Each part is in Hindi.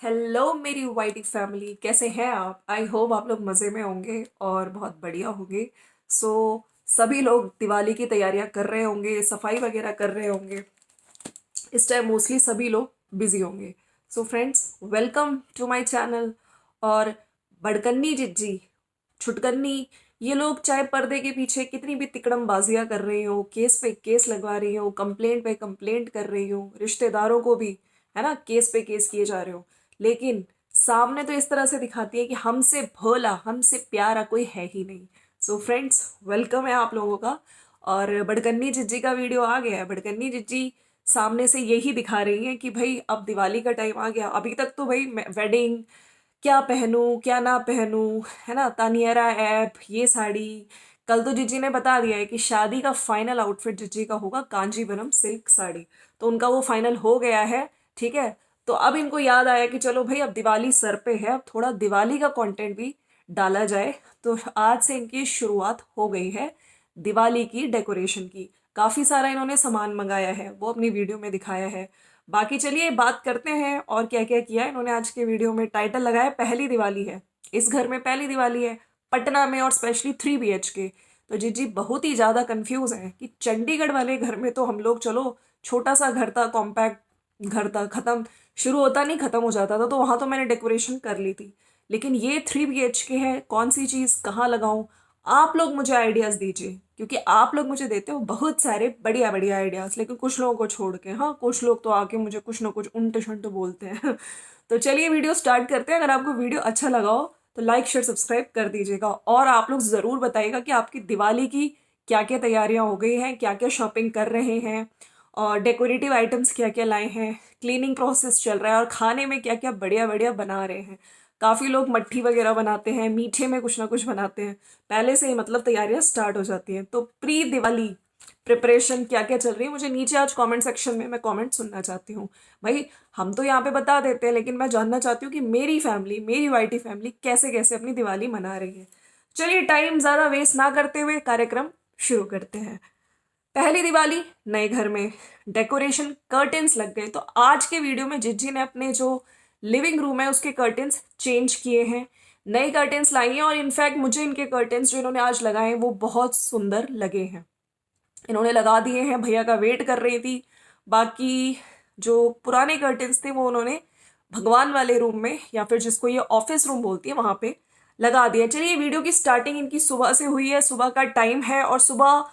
हेलो मेरी वाइटी फैमिली, कैसे हैं आप? आई होप आप लोग मज़े में होंगे और बहुत बढ़िया होंगे। सो सभी लोग दिवाली की तैयारियां कर रहे होंगे, सफाई वगैरह कर रहे होंगे। इस टाइम मोस्टली सभी लोग बिजी होंगे। So friends, welcome to my channel. और बड़कन्नी जिज्जी, छुटकन्नी, ये लोग चाहे पर्दे के पीछे कितनी भी तिकड़म बाजियां कर रही हो, केस पे केस लगवा रही हो, कंप्लेंट पे कंप्लेंट कर रही हो, रिश्तेदारों को भी है ना केस पे केस किए जा रहे हो, लेकिन सामने तो इस तरह से दिखाती है कि हमसे भोला हमसे प्यारा कोई है ही नहीं। सो फ्रेंड्स, वेलकम है आप लोगों का। और बड़कन्नी जिज्जी का वीडियो आ गया है। बड़कन्नी जिज्जी सामने से यही दिखा रही है कि भाई अब दिवाली का टाइम आ गया। अभी तक तो भाई वेडिंग, क्या पहनूं क्या ना पहनूं, है ना, तानियरा ऐप, ये साड़ी। कल तो जिज्जी ने बता दिया है कि शादी का फाइनल आउटफिट जिज्जी का होगा कांजीवरम सिल्क साड़ी। तो उनका वो फाइनल हो गया है। ठीक है। तो अब इनको याद आया कि चलो भाई, अब दिवाली सर पे है, अब थोड़ा दिवाली का कंटेंट भी डाला जाए। तो आज से इनकी शुरुआत हो गई है दिवाली की डेकोरेशन की। काफी सारा इन्होंने सामान मंगाया है, वो अपनी वीडियो में दिखाया है। बाकी चलिए बात करते हैं और क्या क्या किया इन्होंने आज के वीडियो में। टाइटल लगाया पहली दिवाली है, इस घर में पहली दिवाली है पटना में, और स्पेशली 3 BHK। तो जी बहुत ही ज्यादा कंफ्यूज है कि चंडीगढ़ वाले घर में तो हम लोग चलो छोटा सा घर था, कॉम्पैक्ट घर था, खत्म, शुरू होता नहीं खत्म हो जाता था, तो वहां तो मैंने डेकोरेशन कर ली थी। लेकिन ये 3 BHK है, कौन सी चीज कहाँ लगाऊं? आप लोग मुझे आइडियाज दीजिए, क्योंकि आप लोग मुझे देते हो बहुत सारे बढ़िया बढ़िया आइडियाज, लेकिन कुछ लोगों को छोड़ के। हाँ, कुछ लोग तो आके मुझे कुछ ना कुछ उल्टे शंटे बोलते हैं। तो चलिए वीडियो स्टार्ट करते हैं। अगर आपको वीडियो अच्छा लगा हो तो लाइक शेयर सब्सक्राइब कर दीजिएगा, और आप लोग ज़रूर बताइएगा कि आपकी दिवाली की क्या क्या तैयारियां हो गई हैं, क्या क्या शॉपिंग कर रहे हैं, और डेकोरेटिव आइटम्स क्या क्या लाए हैं, क्लीनिंग प्रोसेस चल रहा है, और खाने में क्या क्या बढ़िया बढ़िया बना रहे हैं। काफ़ी लोग मट्ठी वगैरह बनाते हैं, मीठे में कुछ ना कुछ बनाते हैं। पहले से ही मतलब तैयारियां स्टार्ट हो जाती हैं। तो प्री दिवाली प्रिपरेशन क्या क्या चल रही है, मुझे नीचे आज कमेंट सेक्शन में मैं कमेंट सुनना चाहती हूँ। भाई, हम तो यहाँ पे बता देते हैं, लेकिन मैं जानना चाहती हूँ कि मेरी फैमिली, मेरी वाईटी फैमिली कैसे कैसे अपनी दिवाली मना रही है। चलिए टाइम ज़्यादा वेस्ट ना करते हुए कार्यक्रम शुरू करते हैं। पहली दिवाली, नए घर में डेकोरेशन, कर्टेन्स लग गए। तो आज के वीडियो में जिज्जी ने अपने जो लिविंग रूम है उसके कर्टेन्स चेंज किए हैं, नए कर्टेन्स लाई हैं, और इनफैक्ट मुझे इनके कर्टेन्स जो इन्होंने आज लगाए हैं वो बहुत सुंदर लगे हैं। इन्होंने लगा दिए हैं, भैया का वेट कर रही थी। बाकी जो पुराने कर्टेन्स थे वो उन्होंने भगवान वाले रूम में, या फिर जिसको ये ऑफिस रूम बोलती है, वहां पे लगा दिया। चलिए, वीडियो की स्टार्टिंग इनकी सुबह से हुई है, सुबह का टाइम है, और सुबह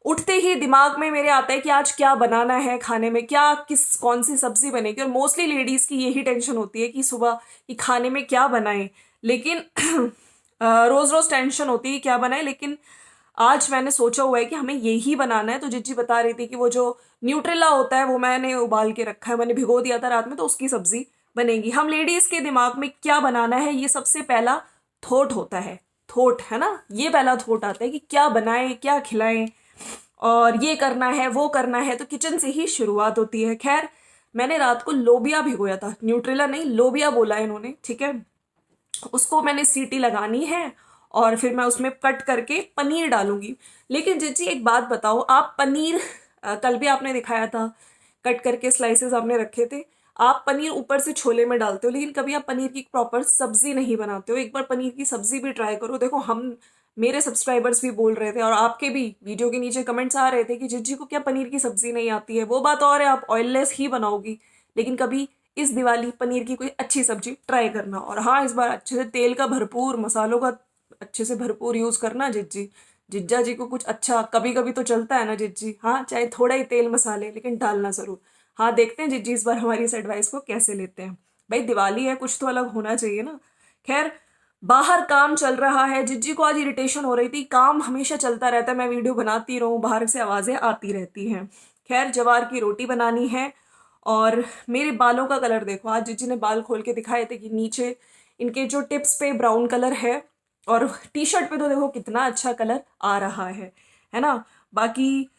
उठते ही दिमाग में मेरे आता है कि आज क्या बनाना है खाने में, क्या किस कौन सी सब्जी बनेगी। और मोस्टली लेडीज की यही टेंशन होती है कि सुबह कि खाने में क्या बनाएं। लेकिन रोज रोज टेंशन होती है क्या बनाए, लेकिन आज मैंने सोचा हुआ है कि हमें यही बनाना है। तो जिज्जी बता रही थी कि वो जो न्यूट्रेला होता है वो मैंने उबाल के रखा है, मैंने भिगो दिया था रात में, तो उसकी सब्जी बनेगी। हम लेडीज के दिमाग में क्या बनाना है, ये सबसे पहला थॉट होता है। थॉट है ना, ये पहला थॉट आता है कि क्या बनाएं, क्या खिलाएं, और ये करना है वो करना है। तो किचन से ही शुरुआत होती है। खैर, मैंने रात को लोबिया भिगोया था, न्यूट्रेला नहीं, लोबिया बोला है इन्होंने, ठीक है। उसको मैंने सीटी लगानी है, और फिर मैं उसमें कट करके पनीर डालूंगी। लेकिन जिज्जी एक बात बताओ, आप पनीर कल भी आपने दिखाया था, कट करके स्लाइसेस आपने रखे थे। आप पनीर ऊपर से छोले में डालते हो, लेकिन कभी आप पनीर की प्रॉपर सब्जी नहीं बनाते हो। एक बार पनीर की सब्जी भी ट्राई करो। देखो, हम, मेरे सब्सक्राइबर्स भी बोल रहे थे, और आपके भी वीडियो के नीचे कमेंट्स आ रहे थे कि जिज्जी को क्या पनीर की सब्जी नहीं आती है। वो बात और है, आप ऑयललेस ही बनाओगी, लेकिन कभी इस दिवाली पनीर की कोई अच्छी सब्जी ट्राई करना। और हाँ, इस बार अच्छे से तेल का भरपूर, मसालों का अच्छे से भरपूर यूज करना जिज्जी। जिज्जा जी को कुछ अच्छा कभी कभी तो चलता है ना जिज्जी, हाँ, चाहे थोड़ा ही तेल मसाले, लेकिन डालना जरूर। हाँ, देखते हैं जिज्जी इस बार हमारी इस एडवाइस को कैसे लेते हैं। भाई, दिवाली है, कुछ तो अलग होना चाहिए ना। खैर, बाहर काम चल रहा है। जिज्जी को आज इरिटेशन हो रही थी, काम हमेशा चलता रहता है, मैं वीडियो बनाती रहूं, बाहर से आवाजें आती रहती हैं। खैर, जवार की रोटी बनानी है। और मेरे बालों का कलर देखो, आज जिज्जी ने बाल खोल के दिखाए थे कि नीचे इनके जो टिप्स पे ब्राउन कलर है, और टी शर्ट पे तो देखो कितना अच्छा कलर आ रहा है ना। बाकी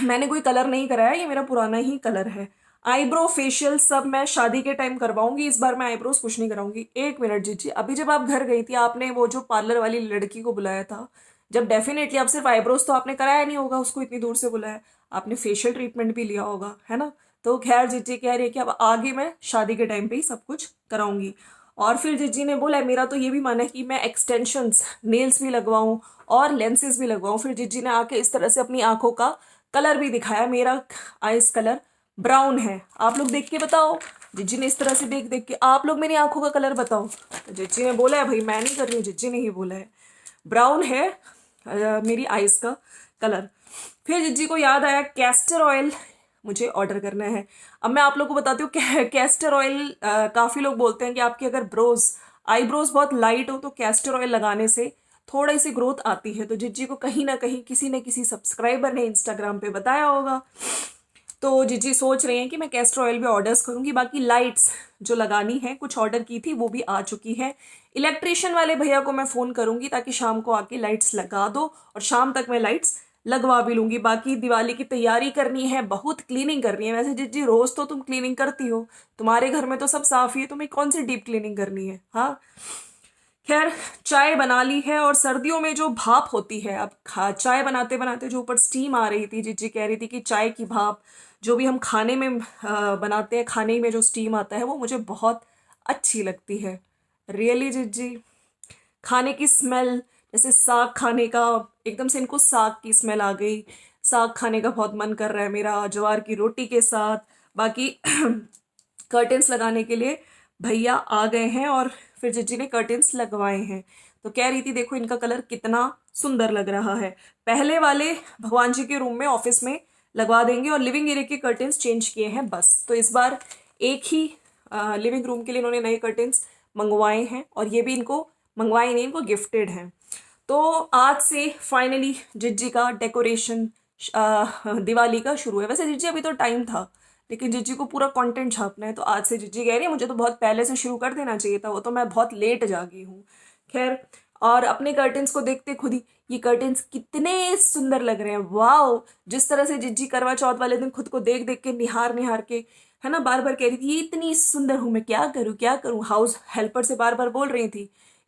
मैंने कोई कलर नहीं कराया, ये मेरा पुराना ही कलर है। आईब्रो फेशियल सब मैं शादी के टाइम करवाऊंगी, इस बार मैं आईब्रोज कुछ नहीं कराऊंगी। एक मिनट जीजी, अभी जब आप घर गई थी, आपने वो जो पार्लर वाली लड़की को बुलाया था, जब डेफिनेटली आप सिर्फ आईब्रोज तो आपने कराया नहीं होगा, उसको इतनी दूर से बुलाया, आपने फेशियल ट्रीटमेंट भी लिया होगा, है ना। तो खैर जिज्जी कह रही है कि अब आगे मैं शादी के टाइम पे ही सब कुछ कराऊंगी। और फिर जिज्जी ने बोला मेरा तो ये भी मन है कि मैं एक्सटेंशंस नेल्स भी लगवाऊं और लेंसेज भी लगवाऊं। फिर जिज्जी ने आके इस तरह से अपनी आंखों का कलर भी दिखाया। मेरा आइस कलर ब्राउन है, आप लोग देख के बताओ। जिज्जी ने इस तरह से देख देख के आप लोग मेरी आंखों का कलर बताओ। तो जिज्जी ने बोला है भाई मैं नहीं कर रही हूँ, जिज्जी ने ही बोला है ब्राउन है मेरी आइस का कलर। फिर जिज्जी को याद आया कैस्टर ऑयल मुझे ऑर्डर करना है। अब मैं आप लोग को बताती हूँ कैस्टर ऑयल काफ़ी लोग बोलते हैं कि आपकी अगर आईब्रोज बहुत लाइट हो तो कैस्टर ऑयल लगाने से थोड़ी सी ग्रोथ आती है। तो जिज्जी को कहीं ना कहीं किसी न किसी सब्सक्राइबर ने इंस्टाग्राम पे बताया होगा, तो जिज्जी सोच रहे हैं कि मैं कैस्टर ऑयल भी ऑर्डर्स करूंगी। बाकी लाइट्स जो लगानी है कुछ ऑर्डर की थी वो भी आ चुकी है। इलेक्ट्रिशियन वाले भैया को मैं फ़ोन करूंगी ताकि शाम को आके लाइट्स लगा दो और शाम तक मैं लाइट्स लगवा भी लूंगी। बाकी दिवाली की तैयारी करनी है, बहुत क्लीनिंग करनी है। वैसे जिज्जी रोज तो तुम क्लीनिंग करती हो, तुम्हारे घर में तो सब साफ ही है, तुम्हें कौन सी डीप क्लीनिंग करनी है। हाँ खैर चाय बना ली है और सर्दियों में जो भाप होती है, अब चाय बनाते बनाते जो ऊपर स्टीम आ रही थी, जिज्जी कह रही थी कि चाय की भाप जो भी हम खाने में बनाते हैं, खाने में जो स्टीम आता है वो मुझे बहुत अच्छी लगती है। रियली जिज्जी खाने की स्मेल, जैसे साग खाने का, एकदम से इनको साग की स्मेल आ गई। साग खाने का बहुत मन कर रहा है मेरा ज्वार की रोटी के साथ। बाकी कर्टेंस लगाने के लिए भैया आ गए हैं और फिर जिज्जी ने कर्टेंस लगवाए हैं। तो कह रही थी देखो इनका कलर कितना सुंदर लग रहा है। पहले वाले भगवान जी के रूम में ऑफिस में लगवा देंगे और लिविंग एरिया के कर्टेंस चेंज किए हैं बस। तो इस बार एक ही लिविंग रूम के लिए इन्होंने नए कर्टेंस मंगवाए हैं और ये भी इनको मंगवाए नहीं, इनको गिफ्टेड हैं। तो आज से फाइनली जिज्जी का डेकोरेशन दिवाली का शुरू है। वैसे जिज्जी अभी तो टाइम था, लेकिन जिज्जी को पूरा कंटेंट छापना है तो आज से जिज्जी कह रही है मुझे तो बहुत पहले से शुरू कर देना चाहिए था, वो तो मैं बहुत लेट जागी हूँ। खैर और अपने कर्टेंस को देखते खुद ही ये कर्टेंस कितने सुंदर लग रहे हैं। वाओ, जिस तरह से जिज्जी करवा चौथ वाले दिन खुद को देख देख के निहार निहार के, है ना, बार बार कह रही थी ये इतनी सुंदर हूँ, मैं क्या करूँ क्या करूँ। हाउस हेल्पर से बार बार बोल रही थी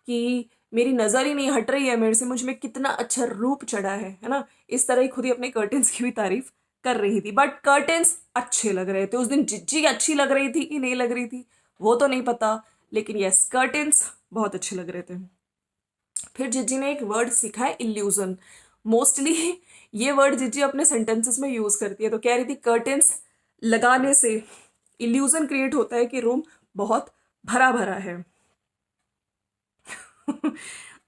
कि मेरी नजर ही नहीं हट रही है मेरे से, मुझ में कितना अच्छा रूप चढ़ा है ना। इस तरह ही खुद ही अपने कर्टेंस की भी तारीफ कर रही थी। बट कर्टेंस अच्छे लग रहे थे। उस दिन जिज्जी अच्छी लग रही थी कि नहीं लग रही थी वो तो नहीं पता, लेकिन यस कर्टेंस बहुत अच्छे लग रहे थे। फिर जिज्जी ने एक वर्ड सीखा है इल्यूजन। मोस्टली ये वर्ड जिज्जी अपने सेंटेंसेस में यूज करती है। तो कह रही थी कर्टेंस लगाने से इल्यूजन क्रिएट होता है कि रूम बहुत भरा भरा है।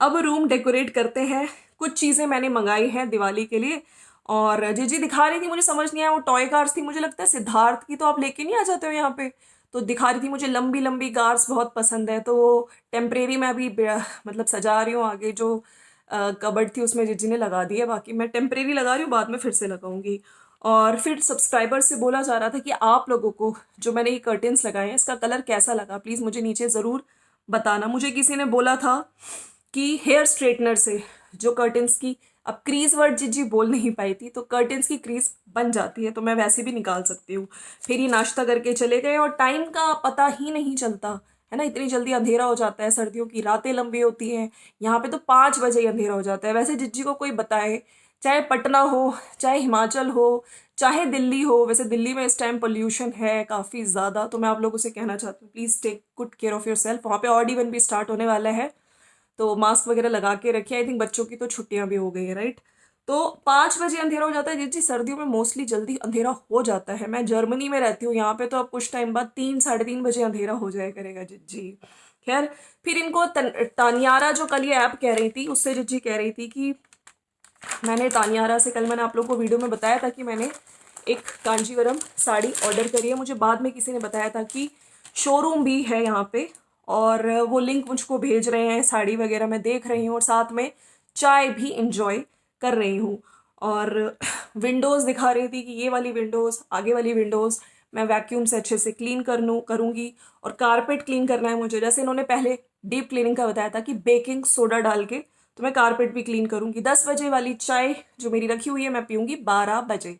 अब रूम डेकोरेट करते हैं। कुछ चीज़ें मैंने मंगाई हैं दिवाली के लिए और जिजी दिखा रही थी, मुझे समझ नहीं आया वो टॉय कार्स थी, मुझे लगता है सिद्धार्थ की, तो आप लेके नहीं आ जाते हो यहाँ पे। तो दिखा रही थी मुझे लंबी लंबी कार्स बहुत पसंद है, तो टेम्परेरी मैं अभी मतलब सजा रही हूँ। आगे जो कबर्ड थी उसमें जिजी ने लगा दी है, बाकी मैं टेम्परेरी लगा रही हूँ, बाद में फिर से लगाऊंगी। और फिर सब्सक्राइबर से बोला जा रहा था कि आप लोगों को जो मैंने ये कर्टेंस लगाए हैं इसका कलर कैसा लगा, प्लीज़ मुझे नीचे ज़रूर बताना। मुझे किसी ने बोला था कि हेयर स्ट्रेटनर से जो कर्टेंस की, अब क्रीज वर्ड जिज्जी बोल नहीं पाई थी, तो कर्टेंस की क्रीज बन जाती है तो मैं वैसे भी निकाल सकती हूँ। फिर ये नाश्ता करके चले गए और टाइम का पता ही नहीं चलता है ना, इतनी जल्दी अंधेरा हो जाता है। सर्दियों की रातें लंबी होती हैं, यहाँ पे तो 5 बजे ही अंधेरा हो जाता है। वैसे जिज्जी को कोई बताए, चाहे पटना हो, चाहे हिमाचल हो, चाहे दिल्ली हो, वैसे दिल्ली में इस टाइम पोल्यूशन है काफ़ी ज़्यादा, तो मैं आप लोगों से कहना चाहती हूँ please take good care of your self. वहाँ पे ऑड इवन भी स्टार्ट होने वाला है तो मास्क वगैरह लगा के रखिए। आई थिंक बच्चों की तो छुट्टियां भी हो गई है, राइट। तो 5 बजे अंधेरा हो जाता है जिस सर्दियों में मोस्टली जल्दी अंधेरा हो जाता है। मैं जर्मनी में रहती हूँ, यहाँ पे तो अब कुछ टाइम बाद 3 साढ़े 3 बजे अंधेरा हो जाया करेगा जिज्जी। खैर फिर इनको तानियारा जो कल ये ऐप कह रही थी उससे जिज्जी कह रही थी कि मैंने तानियारा से, कल मैंने आप लोग को वीडियो में बताया था कि मैंने एक कांजीवरम साड़ी ऑर्डर करी है। मुझे बाद में किसी ने बताया था कि शोरूम भी है यहाँ पे और वो लिंक मुझको भेज रहे हैं, साड़ी वगैरह मैं देख रही हूँ और साथ में चाय भी इंजॉय कर रही हूँ। और विंडोज़ दिखा रही थी कि ये वाली विंडोज़, आगे वाली विंडोज़ मैं वैक्यूम से अच्छे से क्लीन करूँगी। और कारपेट क्लीन करना है मुझे, जैसे इन्होंने पहले डीप क्लीनिंग का बताया था कि बेकिंग सोडा डाल के, तो मैं कारपेट भी क्लीन करूँगी। 10 बजे वाली चाय जो मेरी रखी हुई है मैं पीऊँगी 12 बजे।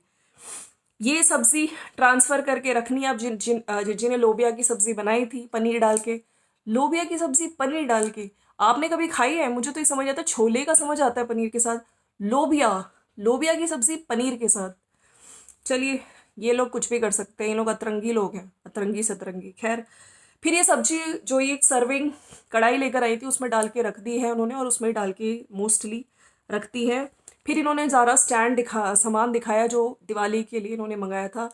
ये सब्जी ट्रांसफ़र करके रखनी है। अब जिज्जी ने लोबिया की सब्ज़ी बनाई थी पनीर डाल के, लोबिया की सब्ज़ी पनीर डाल के आपने कभी खाई है? मुझे तो ये समझ आता है छोले का समझ आता है पनीर के साथ, लोबिया लोबिया की सब्ज़ी पनीर के साथ। चलिए ये लोग कुछ भी कर सकते हैं, ये लोग अतरंगी लोग हैं, अतरंगी सतरंगी। खैर, फिर ये सब्जी जो ये सर्विंग कढ़ाई लेकर आई थी उसमें डाल के रख दी है उन्होंने, और उसमें डाल के मोस्टली रखती है। फिर इन्होंने ज़रा स्टैंड सामान दिखाया जो दिवाली के लिए इन्होंने मंगाया था।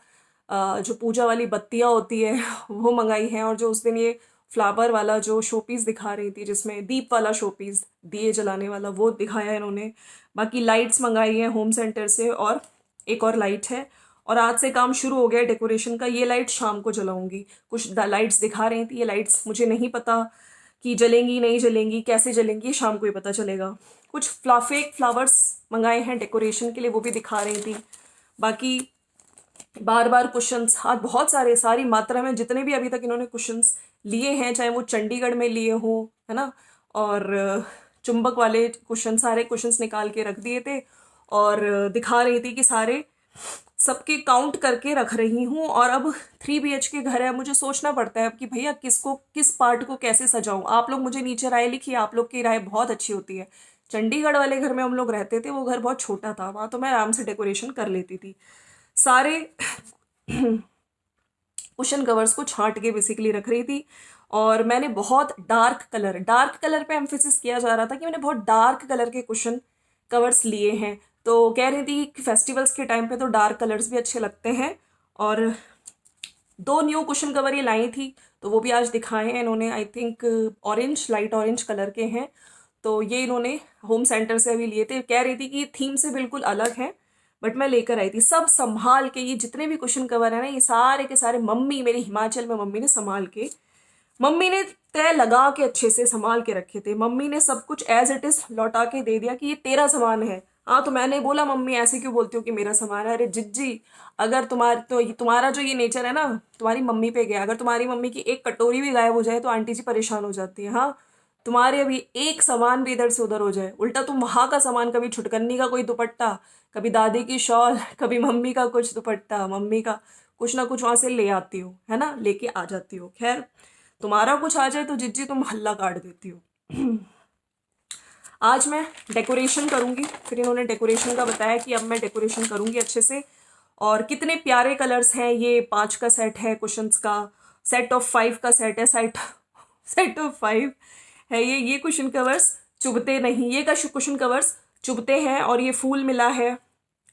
जो पूजा वाली बत्तियाँ होती है वो मंगाई हैं, और जो उस दिन ये फ्लावर वाला जो शोपीस दिखा रही थी जिसमें दीप वाला शोपीस, दिए जलाने वाला, वो दिखाया इन्होंने। बाकी लाइट्स मंगाई हैं होम सेंटर से, और एक और लाइट है। और आज से काम शुरू हो गया डेकोरेशन का। ये लाइट शाम को जलाऊंगी। कुछ लाइट्स दिखा रही थी, ये लाइट्स मुझे नहीं पता कि जलेंगी नहीं जलेंगी, कैसे जलेंगी, शाम को ही पता चलेगा। कुछ फेक फ्लावर्स मंगाए हैं डेकोरेशन के लिए, वो भी दिखा रही थी। बाकी बार बार कुशंस, आज बहुत सारी मात्रा में जितने भी अभी तक इन्होंने कुशंस लिए हैं, चाहे वो चंडीगढ़ में लिए हों, है ना, और चुंबक वाले कुशन, सारे कुशंस निकाल के रख दिए थे। और दिखा रही थी कि सारे सबके काउंट करके रख रही हूँ। और अब 3 BH के घर है, मुझे सोचना पड़ता है अब कि भैया किसको, किस पार्ट को कैसे सजाऊं। आप लोग मुझे नीचे राय लिखिए, आप लोग की राय बहुत अच्छी होती है। चंडीगढ़ वाले घर में हम लोग रहते थे, वो घर बहुत छोटा था, वहाँ तो मैं आराम से डेकोरेशन कर लेती थी। सारे कुशन कवर्स को छांट के बेसिकली रख रही थी। और मैंने बहुत डार्क कलर पे एम्फेसिस किया जा रहा था कि मैंने बहुत डार्क कलर के कुशन कवर्स लिए हैं। तो कह रही थी कि फेस्टिवल्स के टाइम पे तो डार्क कलर्स भी अच्छे लगते हैं। और 2 न्यू कुशन कवर ये लाई थी, तो वो भी आज दिखाए हैं इन्होंने। I think orange, light orange colour के हैं। तो ये इन्होंने होम सेंटर से अभी लिए थे। कह रही थी कि थीम से बिल्कुल अलग है, बट मैं लेकर आई थी सब संभाल के। ये जितने भी कुशन कवर है ना, ये सारे के सारे मम्मी, मेरी हिमाचल में मम्मी ने संभाल के, मम्मी ने तय लगा के अच्छे से संभाल के रखे थे। मम्मी ने सब कुछ एज इट इज लौटा के दे दिया कि ये तेरा सामान है। हाँ, तो मैंने बोला मम्मी ऐसे क्यों बोलती हो कि मेरा सामान है? अरे जिज्जी, अगर तुम्हारा जो ये नेचर है ना, तुम्हारी मम्मी पे गया। अगर तुम्हारी मम्मी की एक कटोरी भी गायब हो जाए तो आंटी जी परेशान हो जाती है। हाँ, तुम्हारे अभी एक सामान भी इधर से उधर हो जाए, उल्टा तुम वहां का सामान, कभी छुटकन्नी का कोई दुपट्टा, कभी दादी की शॉल, कभी मम्मी का कुछ दुपट्टा, मम्मी का कुछ ना कुछ वहां से ले आती हो, है ना, लेके आ जाती हो। खैर, तुम्हारा कुछ आ जाए तो जिज्जी तुम हल्ला काट देती हो। आज मैं डेकोरेशन करूंगी। फिर इन्होंने डेकोरेशन का बताया कि अब मैं डेकोरेशन करूंगी अच्छे से। और कितने प्यारे कलर्स हैं। ये 5 का सेट है कुशंस का, सेट ऑफ 5 का सेट है, सेट ऑफ 5 है ये कुशन कवर्स चुभते नहीं, ये का कुशन कवर्स चुभते हैं। और ये फूल मिला है,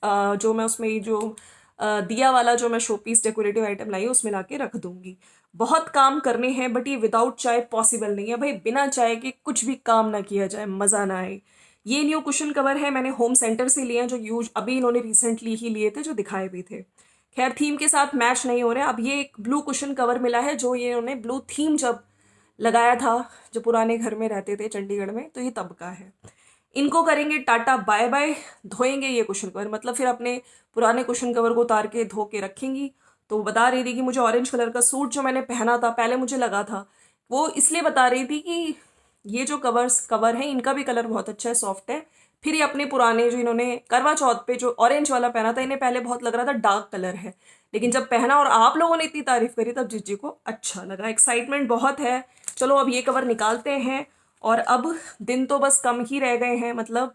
जो मैं उसमें, ये जो दिया वाला जो मैं शोपीस डेकोरेटिव आइटम लाई उसमें ला के रख दूंगी। बहुत काम करने हैं, बट ये विदाउट चाय पॉसिबल नहीं है भाई। बिना चाय के कुछ भी काम ना किया जाए, मज़ा ना आए। ये न्यू कुशन कवर है, मैंने होम सेंटर से लिए हैं, जो यूज अभी इन्होंने रिसेंटली ही लिए थे, जो दिखाए भी थे। खैर, थीम के साथ मैच नहीं हो रहे। अब ये एक ब्लू कुशन कवर मिला है, जो ये इन्होंने ब्लू थीम जब लगाया था, जो पुराने घर में रहते थे चंडीगढ़ में, तो ये तब का है। इनको करेंगे टाटा बाय बाय, धोएंगे ये कुशन कवर, मतलब फिर अपने पुराने कुशन कवर को उतार के धो के रखेंगी। तो वो बता रही थी कि मुझे ऑरेंज कलर का सूट जो मैंने पहना था, पहले मुझे लगा था, वो इसलिए बता रही थी कि ये जो कवर है इनका भी कलर बहुत अच्छा है, सॉफ्ट है। फिर ये अपने पुराने जो इन्होंने करवा चौथ पे जो ऑरेंज वाला पहना था, इन्हें पहले बहुत लग रहा था डार्क कलर है, लेकिन जब पहना और आप लोगों ने इतनी तारीफ करी तब जीजी को अच्छा लगा। एक्साइटमेंट बहुत है। चलो अब ये कवर निकालते हैं। और अब दिन तो बस कम ही रह गए हैं, मतलब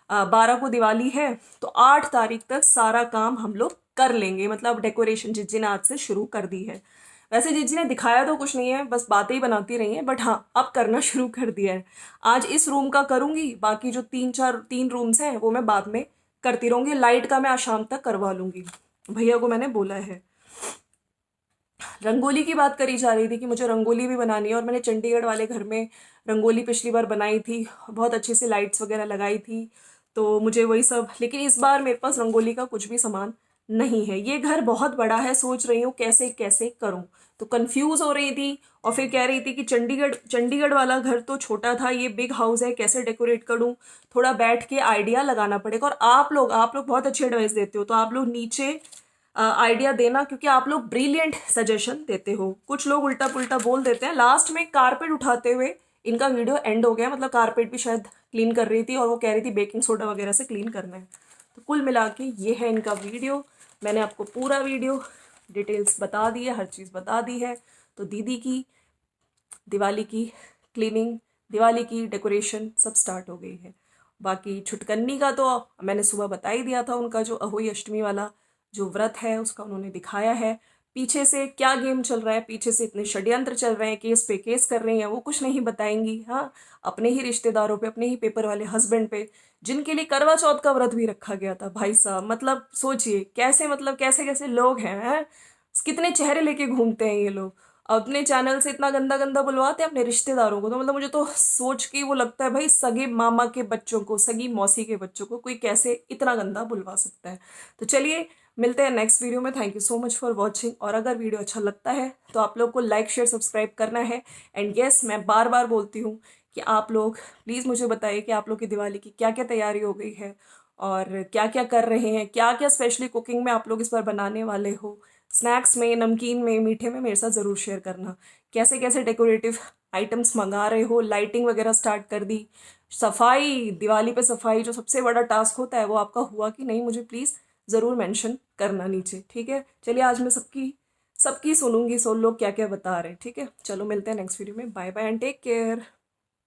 12 को दिवाली है, तो 8 तारीख तक सारा काम हम लोग कर लेंगे। मतलब डेकोरेशन जिज्जी ने आज से शुरू कर दी है। वैसे जिज्जी ने दिखाया तो कुछ नहीं है, बस बातें ही बनाती रही हैं, बट हाँ अब करना शुरू कर दिया है। आज इस रूम का करूंगी, बाकी जो 3 रूम्स हैं वो मैं बाद में करती रहूंगी। लाइट का मैं आज शाम तक करवा लूंगी, भैया को मैंने बोला है। रंगोली की बात करी जा रही थी कि मुझे रंगोली भी बनानी है, और मैंने चंडीगढ़ वाले घर में रंगोली पिछली बार बनाई थी, बहुत अच्छे से लाइट्स वगैरह लगाई थी, तो मुझे वही सब। लेकिन इस बार मेरे पास रंगोली का कुछ भी सामान नहीं है। ये घर बहुत बड़ा है, सोच रही हूँ कैसे कैसे करूँ, तो कंफ्यूज हो रही थी। और फिर कह रही थी कि चंडीगढ़ वाला घर तो छोटा था, ये बिग हाउस है, कैसे डेकोरेट करूँ, थोड़ा बैठ के आइडिया लगाना पड़ेगा। और आप लोग बहुत अच्छी एडवाइस देते हो, तो आप लोग नीचे आइडिया देना, क्योंकि आप लोग ब्रिलियंट सजेशन देते हो। कुछ लोग उल्टा पुल्टा बोल देते हैं। लास्ट में कारपेट उठाते हुए इनका वीडियो एंड हो गया, मतलब कारपेट भी शायद क्लीन कर रही थी, और वो कह रही थी बेकिंग सोडा वगैरह से क्लीन करना है। तो कुल मिला के ये है इनका वीडियो। मैंने आपको पूरा वीडियो डिटेल्स बता दी है, हर चीज़ बता दी है। तो दीदी की दिवाली की क्लीनिंग, दिवाली की डेकोरेशन सब स्टार्ट हो गई है। बाकी छुटकन्नी का तो मैंने सुबह बता ही दिया था, उनका जो अहोई अष्टमी वाला जो व्रत है उसका उन्होंने दिखाया है। पीछे से क्या गेम चल रहा है, पीछे से इतने षड्यंत्र चल रहे हैं, केस पे केस कर रही हैं, वो कुछ नहीं बताएंगी। हाँ, अपने ही रिश्तेदारों पे, अपने ही पेपर वाले हस्बैंड पे, जिनके लिए करवा चौथ का व्रत भी रखा गया था। भाई साहब, मतलब सोचिए कैसे, मतलब कैसे कैसे लोग हैं। कितने चेहरे लेके घूमते हैं ये लोग। अपने चैनल से इतना गंदा गंदा बुलवाते हैं अपने रिश्तेदारों को। तो मतलब मुझे तो सोच के वो लगता है, भाई सगे मामा के बच्चों को, सगी मौसी के बच्चों को कोई कैसे इतना गंदा बुलवा सकता है। तो चलिए, मिलते हैं नेक्स्ट वीडियो में। Thank you so much for watching. और अगर वीडियो अच्छा लगता है तो आप लोग को लाइक शेयर सब्सक्राइब करना है। एंड यस, मैं बार बार बोलती हूँ कि आप लोग प्लीज़ मुझे बताइए कि आप लोग की दिवाली की क्या क्या तैयारी हो गई है, और क्या क्या कर रहे हैं, क्या क्या स्पेशली कुकिंग में आप लोग इस बार बनाने वाले हो। स्नैक्स में, नमकीन में, मीठे में मेरे साथ ज़रूर शेयर करना। कैसे कैसे डेकोरेटिव आइटम्स मंगा रहे हो, लाइटिंग वगैरह स्टार्ट कर दी, सफाई, दिवाली पे सफाई जो सबसे बड़ा टास्क होता है वो आपका हुआ कि नहीं, मुझे प्लीज़ ज़रूर मेंशन करना नीचे, ठीक है। चलिए, आज मैं सबकी सबकी सुनूंगी, सब लोग क्या क्या बता रहे हैं, ठीक है। चलो, मिलते हैं नेक्स्ट वीडियो में। Bye bye and take care.